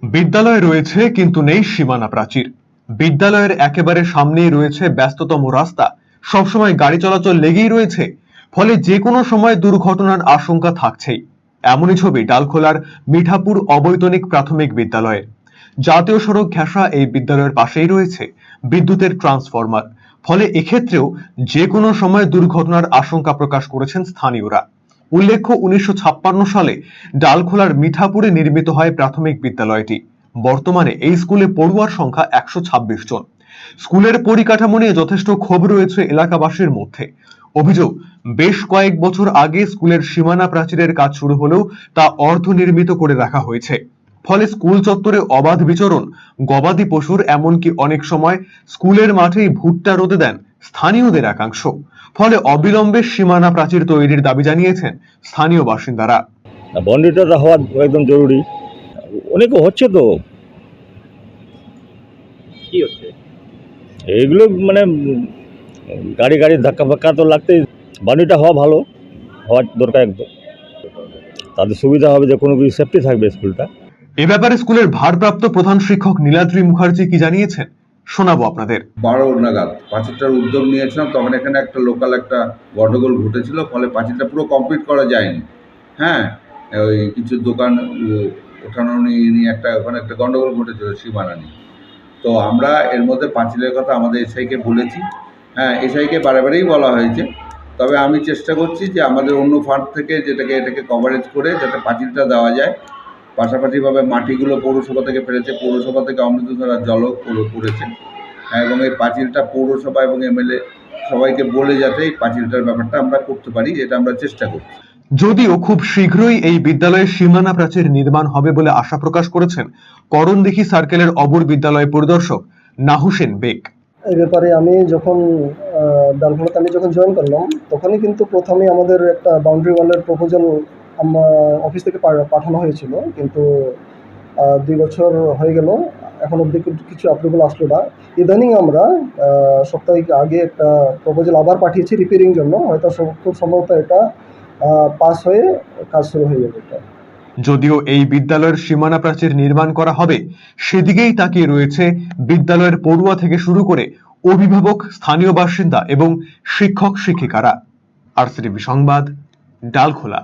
বিদ্যালয় রয়েছে কিন্তু নেই সীমানা প্রাচীর। বিদ্যালয়ের একেবারে সামনেই রয়েছে ব্যস্ততম রাস্তা, সবসময় গাড়ি চলাচল লেগেই রয়েছে, ফলে যে কোনো সময় দুর্ঘটনার আশঙ্কা থাকছেই। এমনই ছবি ডালখোলার মিঠাপুর অবৈতনিক প্রাথমিক বিদ্যালয়ে। জাতীয় সড়ক ঘেঁষা এই বিদ্যালয়ের পাশেই রয়েছে বিদ্যুতের ট্রান্সফরমার, ফলে এক্ষেত্রেও যে কোনো সময় দুর্ঘটনার আশঙ্কা প্রকাশ করেছেন স্থানীয়রা। উল্লেখ্য, 1956 সালে ডালখোলার মিঠাপুরে নির্মিত হয় প্রাথমিক বিদ্যালয়টি। বর্তমানে এই স্কুলে পড়ুয়ার সংখ্যা 126 জন। স্কুলের পরিকাঠামো নিয়ে যথেষ্ট ক্ষোভ রয়েছে এলাকাবাসীর মধ্যে। অভিযোগ, বেশ কয়েক বছর আগে স্কুলের সীমানা প্রাচীরের কাজ শুরু হলেও তা অর্ধনির্মিত করে রাখা হয়েছে। ফলে স্কুল চত্বরে অবাধ বিচরণ, গবাদি পশুর, এমনকি অনেক সময় স্কুলের মাঠেই ভুট্টা রোদে দেন স্থানীয়দের একাংশ। ফলে অবিলম্বে সীমানা প্রাচীর তৈরির দাবি জানিয়েছেন স্থানীয় বাসিন্দারা। বাউন্ডারিটা হওয়া একদম জরুরি। অনেকে হচ্ছে তো, কি হচ্ছে এইগুলো মানে গাড়ি ধাক্কা ফাক্কা তো লাগতেই। বাউন্ডারিটা হওয়া ভালো, হওয়ার দরকার একদম। তাদের সুবিধা হবে, যে কোনো কিছু সেফটি থাকবে স্কুলটা। এ ব্যাপারে স্কুলের ভারপ্রাপ্ত প্রধান শিক্ষক নীলাদ্রি মুখার্জি কি জানিয়েছেন শোনাবো আপনাদের। 12 নাগাদ পাঁচিলটার উদ্যোগ নিয়েছিলাম, তখন এখানে একটা লোকাল একটা গন্ডগোল ঘটেছিল, ফলে পাঁচিলটা পুরো কমপ্লিট করা যায়নি। হ্যাঁ, ওই কিছু দোকান ওঠানো নিয়ে একটা ওখানে একটা গন্ডগোল ঘটেছিল সীমানা নিয়ে। তো আমরা এর মধ্যে পাঁচিলের কথা আমাদের এসআইকে বলেছি। হ্যাঁ, এসআইকে বারেবারেই বলা হয়েছে। তবে আমি চেষ্টা করছি যে আমাদের অন্য ফান্ড থেকে এটাকে কভারেজ করে যাতে পাঁচিলটা দেওয়া যায়। পাশাপাশিভাবে মাটিগুলো পৌরসভা থেকে ফেলেছে, পৌরসভা থেকে অমৃতধারা জলও করেছে। এবং এই পাঁচিলটা পৌরসভা এবং এমএলএ সবাইকে বলে যাতে এই পাঁচিলটার ব্যাপারটা আমরা করতে পারি, এটা আমরা চেষ্টা করছি। যদিও খুব শীঘ্রই এই বিদ্যালয়ের সীমানা প্রাচীর নির্মাণ হবে বলে আশা প্রকাশ করেছেন করণদিঘি সার্কেলের অবর বিদ্যালয় পরিদর্শক নাহুসেন বেগ। এই ব্যাপারে আমি যখন ডালখোলাতে যখন জয়েন করলাম, তখনই কিন্তু প্রথমে আমাদের একটা বাউন্ডারি ওয়ালের প্রপোজাল অফিস থেকে পাঠানো হয়েছিল, কিন্তু 2 বছর হয়ে গেল, এখন অবধি কিছু অ্যাপ্রুভাল আসলো না। ইদানিং আমরা সপ্তাহিক আগে একটা প্রপোজাল আবার পাঠিয়েছি রিপেয়ারিং জন্য, হয়তো খুব সম্ভবত এটা পাস হয়ে কাজ শুরু হয়ে যাবে। যদিও এই বিদ্যালয়ের সীমানা প্রাচীর নির্মাণ করা হবে, সেদিকেই তাকিয়ে রয়েছে বিদ্যালয়ের পড়ুয়া থেকে শুরু করে অভিভাবক, স্থানীয় বাসিন্দা এবং শিক্ষক শিক্ষিকারা। আরসিটিভি সংবাদ, ডালখোলা।